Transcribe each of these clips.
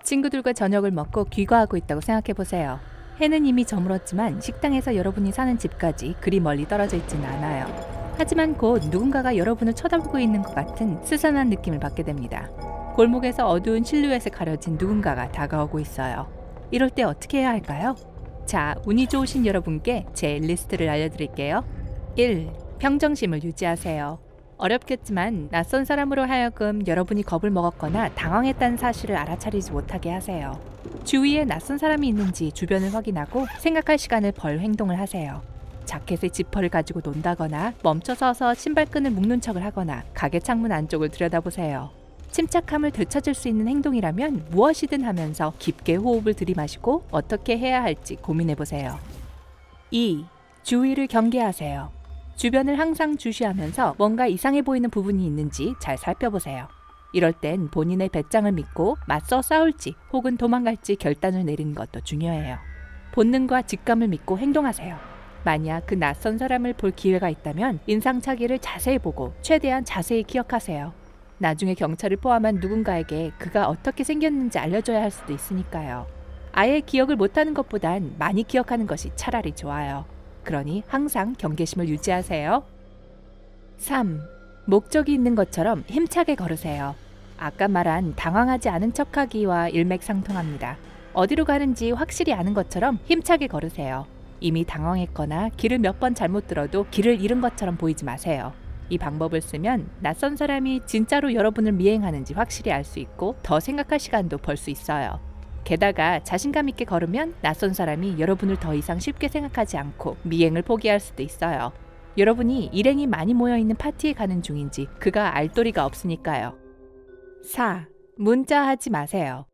친구들과 저녁을 먹고 귀가하고 있다고 생각해보세요. 해는 이미 저물었지만 식당에서 여러분이 사는 집까지 그리 멀리 떨어져 있지는 않아요. 하지만 곧 누군가가 여러분을 쳐다보고 있는 것 같은 스산한 느낌을 받게 됩니다. 골목에서 어두운 실루엣에 가려진 누군가가 다가오고 있어요. 이럴 때 어떻게 해야 할까요? 자, 운이 좋으신 여러분께 제 리스트를 알려드릴게요. 1. 평정심을 유지하세요. 어렵겠지만 낯선 사람으로 하여금 여러분이 겁을 먹었거나 당황했다는 사실을 알아차리지 못하게 하세요. 주위에 낯선 사람이 있는지 주변을 확인하고 생각할 시간을 벌 행동을 하세요. 자켓에 지퍼를 가지고 논다거나 멈춰서서 신발끈을 묶는 척을 하거나 가게 창문 안쪽을 들여다보세요. 침착함을 되찾을 수 있는 행동이라면 무엇이든 하면서 깊게 호흡을 들이마시고 어떻게 해야 할지 고민해보세요. 2. 주위를 경계하세요. 주변을 항상 주시하면서 뭔가 이상해 보이는 부분이 있는지 잘 살펴보세요. 이럴 땐 본인의 배짱을 믿고 맞서 싸울지 혹은 도망갈지 결단을 내리는 것도 중요해요. 본능과 직감을 믿고 행동하세요. 만약 그 낯선 사람을 볼 기회가 있다면 인상착의를 자세히 보고 최대한 자세히 기억하세요. 나중에 경찰을 포함한 누군가에게 그가 어떻게 생겼는지 알려줘야 할 수도 있으니까요. 아예 기억을 못하는 것보단 많이 기억하는 것이 차라리 좋아요. 그러니 항상 경계심을 유지하세요. 3. 목적이 있는 것처럼 힘차게 걸으세요. 아까 말한 당황하지 않은 척하기와 일맥상통합니다. 어디로 가는지 확실히 아는 것처럼 힘차게 걸으세요. 이미 당황했거나 길을 몇 번 잘못 들어도 길을 잃은 것처럼 보이지 마세요. 이 방법을 쓰면 낯선 사람이 진짜로 여러분을 미행하는지 확실히 알 수 있고 더 생각할 시간도 벌 수 있어요. 게다가 자신감 있게 걸으면 낯선 사람이 여러분을 더 이상 쉽게 생각하지 않고 미행을 포기할 수도 있어요. 여러분이 일행이 많이 모여있는 파티에 가는 중인지 그가 알 도리가 없으니까요. 4. 문자하지 마세요.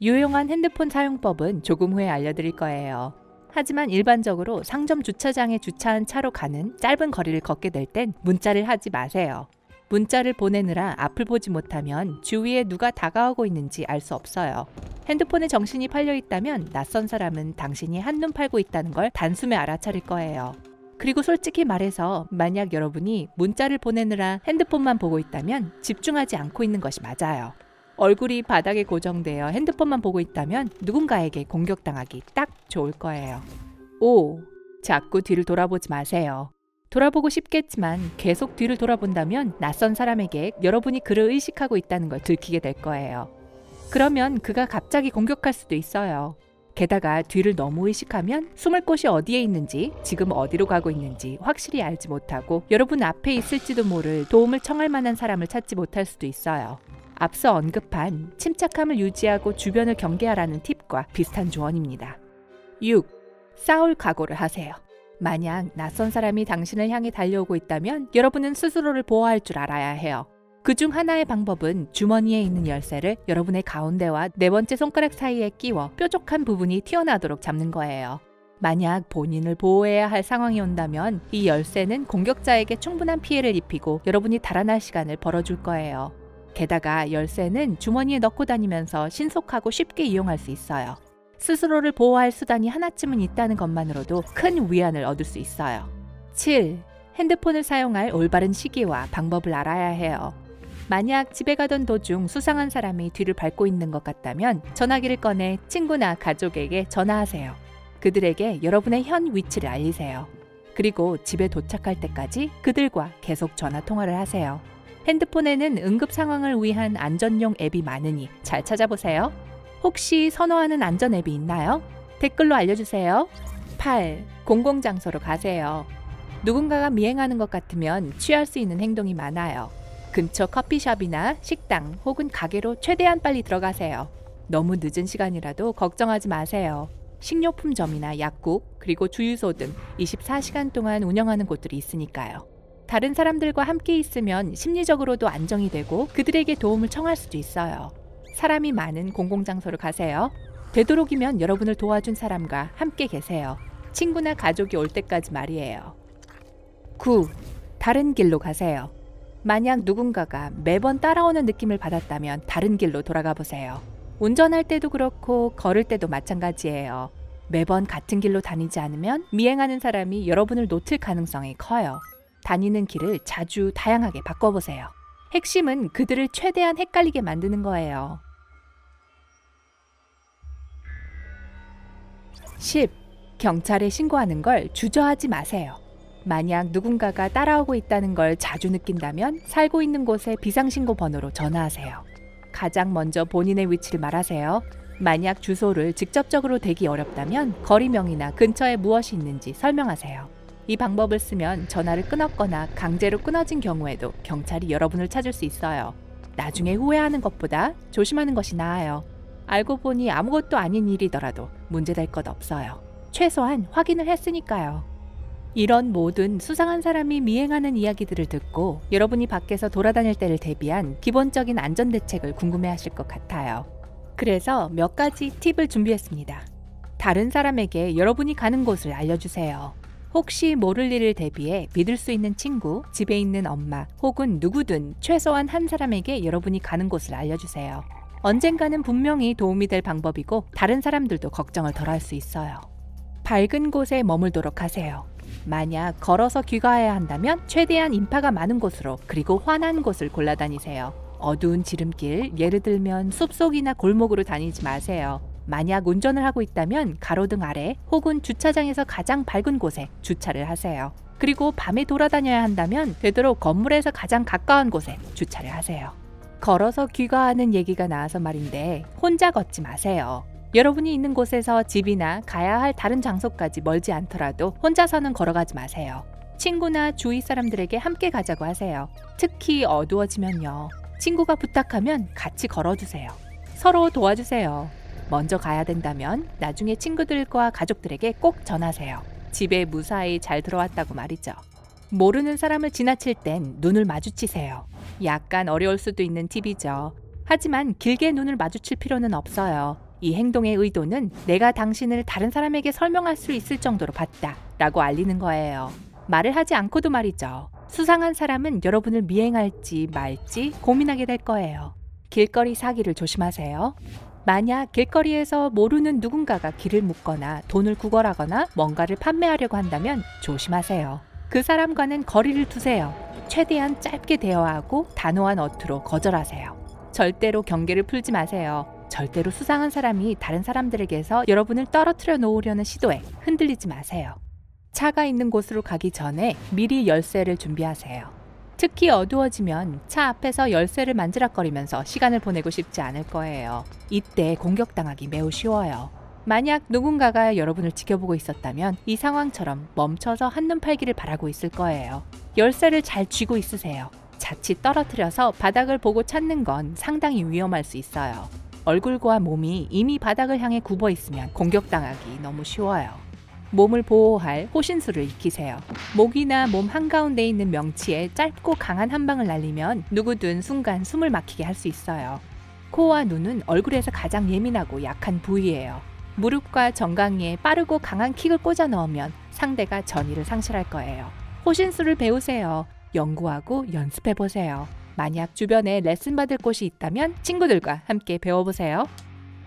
유용한 핸드폰 사용법은 조금 후에 알려드릴 거예요. 하지만 일반적으로 상점 주차장에 주차한 차로 가는 짧은 거리를 걷게 될 땐 문자를 하지 마세요. 문자를 보내느라 앞을 보지 못하면 주위에 누가 다가오고 있는지 알 수 없어요. 핸드폰에 정신이 팔려 있다면 낯선 사람은 당신이 한눈 팔고 있다는 걸 단숨에 알아차릴 거예요. 그리고 솔직히 말해서 만약 여러분이 문자를 보내느라 핸드폰만 보고 있다면 집중하지 않고 있는 것이 맞아요. 얼굴이 바닥에 고정되어 핸드폰만 보고 있다면 누군가에게 공격당하기 딱 좋을 거예요. 5. 자꾸 뒤를 돌아보지 마세요. 돌아보고 싶겠지만 계속 뒤를 돌아본다면 낯선 사람에게 여러분이 그를 의식하고 있다는 걸 들키게 될 거예요. 그러면 그가 갑자기 공격할 수도 있어요. 게다가 뒤를 너무 의식하면 숨을 곳이 어디에 있는지, 지금 어디로 가고 있는지 확실히 알지 못하고 여러분 앞에 있을지도 모를 도움을 청할 만한 사람을 찾지 못할 수도 있어요. 앞서 언급한 침착함을 유지하고 주변을 경계하라는 팁과 비슷한 조언입니다. 6. 싸울 각오를 하세요. 만약 낯선 사람이 당신을 향해 달려오고 있다면 여러분은 스스로를 보호할 줄 알아야 해요. 그중 하나의 방법은 주머니에 있는 열쇠를 여러분의 가운데와 네 번째 손가락 사이에 끼워 뾰족한 부분이 튀어나오도록 잡는 거예요. 만약 본인을 보호해야 할 상황이 온다면 이 열쇠는 공격자에게 충분한 피해를 입히고 여러분이 달아날 시간을 벌어줄 거예요. 게다가 열쇠는 주머니에 넣고 다니면서 신속하고 쉽게 이용할 수 있어요. 스스로를 보호할 수단이 하나쯤은 있다는 것만으로도 큰 위안을 얻을 수 있어요. 7. 핸드폰을 사용할 올바른 시기와 방법을 알아야 해요. 만약 집에 가던 도중 수상한 사람이 뒤를 밟고 있는 것 같다면 전화기를 꺼내 친구나 가족에게 전화하세요. 그들에게 여러분의 현 위치를 알리세요. 그리고 집에 도착할 때까지 그들과 계속 전화 통화를 하세요. 핸드폰에는 응급 상황을 위한 안전용 앱이 많으니 잘 찾아보세요. 혹시 선호하는 안전 앱이 있나요? 댓글로 알려주세요. 8. 공공장소로 가세요. 누군가가 미행하는 것 같으면 취할 수 있는 행동이 많아요. 근처 커피숍이나 식당 혹은 가게로 최대한 빨리 들어가세요. 너무 늦은 시간이라도 걱정하지 마세요. 식료품점이나 약국, 그리고 주유소 등 24시간 동안 운영하는 곳들이 있으니까요. 다른 사람들과 함께 있으면 심리적으로도 안정이 되고 그들에게 도움을 청할 수도 있어요. 사람이 많은 공공장소로 가세요. 되도록이면 여러분을 도와준 사람과 함께 계세요. 친구나 가족이 올 때까지 말이에요. 9. 다른 길로 가세요. 만약 누군가가 매번 따라오는 느낌을 받았다면 다른 길로 돌아가 보세요. 운전할 때도 그렇고 걸을 때도 마찬가지예요. 매번 같은 길로 다니지 않으면 미행하는 사람이 여러분을 놓칠 가능성이 커요. 다니는 길을 자주 다양하게 바꿔보세요. 핵심은 그들을 최대한 헷갈리게 만드는 거예요. 10. 경찰에 신고하는 걸 주저하지 마세요. 만약 누군가가 따라오고 있다는 걸 자주 느낀다면 살고 있는 곳의 비상신고 번호로 전화하세요. 가장 먼저 본인의 위치를 말하세요. 만약 주소를 직접적으로 대기 어렵다면 거리명이나 근처에 무엇이 있는지 설명하세요. 이 방법을 쓰면 전화를 끊었거나 강제로 끊어진 경우에도 경찰이 여러분을 찾을 수 있어요. 나중에 후회하는 것보다 조심하는 것이 나아요. 알고 보니 아무것도 아닌 일이더라도 문제될 것 없어요. 최소한 확인을 했으니까요. 이런 모든 수상한 사람이 미행하는 이야기들을 듣고 여러분이 밖에서 돌아다닐 때를 대비한 기본적인 안전대책을 궁금해하실 것 같아요. 그래서 몇 가지 팁을 준비했습니다. 다른 사람에게 여러분이 가는 곳을 알려주세요. 혹시 모를 일을 대비해 믿을 수 있는 친구, 집에 있는 엄마 혹은 누구든 최소한 한 사람에게 여러분이 가는 곳을 알려주세요. 언젠가는 분명히 도움이 될 방법이고 다른 사람들도 걱정을 덜 할 수 있어요. 밝은 곳에 머물도록 하세요. 만약 걸어서 귀가해야 한다면 최대한 인파가 많은 곳으로 그리고 환한 곳을 골라다니세요. 어두운 지름길, 예를 들면 숲속이나 골목으로 다니지 마세요. 만약 운전을 하고 있다면 가로등 아래 혹은 주차장에서 가장 밝은 곳에 주차를 하세요. 그리고 밤에 돌아다녀야 한다면 되도록 건물에서 가장 가까운 곳에 주차를 하세요. 걸어서 귀가하는 얘기가 나와서 말인데 혼자 걷지 마세요. 여러분이 있는 곳에서 집이나 가야 할 다른 장소까지 멀지 않더라도 혼자서는 걸어가지 마세요. 친구나 주위 사람들에게 함께 가자고 하세요. 특히 어두워지면요. 친구가 부탁하면 같이 걸어주세요. 서로 도와주세요. 먼저 가야 된다면 나중에 친구들과 가족들에게 꼭 전하세요. 집에 무사히 잘 들어왔다고 말이죠. 모르는 사람을 지나칠 땐 눈을 마주치세요. 약간 어려울 수도 있는 팁이죠. 하지만 길게 눈을 마주칠 필요는 없어요. 이 행동의 의도는 내가 당신을 다른 사람에게 설명할 수 있을 정도로 봤다 라고 알리는 거예요. 말을 하지 않고도 말이죠. 수상한 사람은 여러분을 미행할지 말지 고민하게 될 거예요. 길거리 사기를 조심하세요. 만약 길거리에서 모르는 누군가가 길을 묻거나 돈을 구걸하거나 뭔가를 판매하려고 한다면 조심하세요. 그 사람과는 거리를 두세요. 최대한 짧게 대화하고 단호한 어투로 거절하세요. 절대로 경계를 풀지 마세요. 절대로 수상한 사람이 다른 사람들에게서 여러분을 떨어뜨려 놓으려는 시도에 흔들리지 마세요. 차가 있는 곳으로 가기 전에 미리 열쇠를 준비하세요. 특히 어두워지면 차 앞에서 열쇠를 만지락거리면서 시간을 보내고 싶지 않을 거예요. 이때 공격당하기 매우 쉬워요. 만약 누군가가 여러분을 지켜보고 있었다면 이 상황처럼 멈춰서 한눈 팔기를 바라고 있을 거예요. 열쇠를 잘 쥐고 있으세요. 자칫 떨어뜨려서 바닥을 보고 찾는 건 상당히 위험할 수 있어요. 얼굴과 몸이 이미 바닥을 향해 굽어 있으면 공격당하기 너무 쉬워요. 몸을 보호할 호신술을 익히세요. 목이나 몸 한가운데 있는 명치에 짧고 강한 한 방을 날리면 누구든 순간 숨을 막히게 할 수 있어요. 코와 눈은 얼굴에서 가장 예민하고 약한 부위예요. 무릎과 정강이에 빠르고 강한 킥을 꽂아 넣으면 상대가 전의를 상실할 거예요. 호신술을 배우세요. 연구하고 연습해보세요. 만약 주변에 레슨 받을 곳이 있다면 친구들과 함께 배워보세요.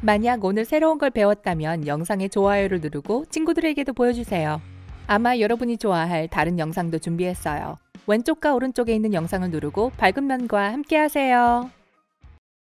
만약 오늘 새로운 걸 배웠다면 영상에 좋아요를 누르고 친구들에게도 보여주세요. 아마 여러분이 좋아할 다른 영상도 준비했어요. 왼쪽과 오른쪽에 있는 영상을 누르고 밝은 면과 함께 하세요.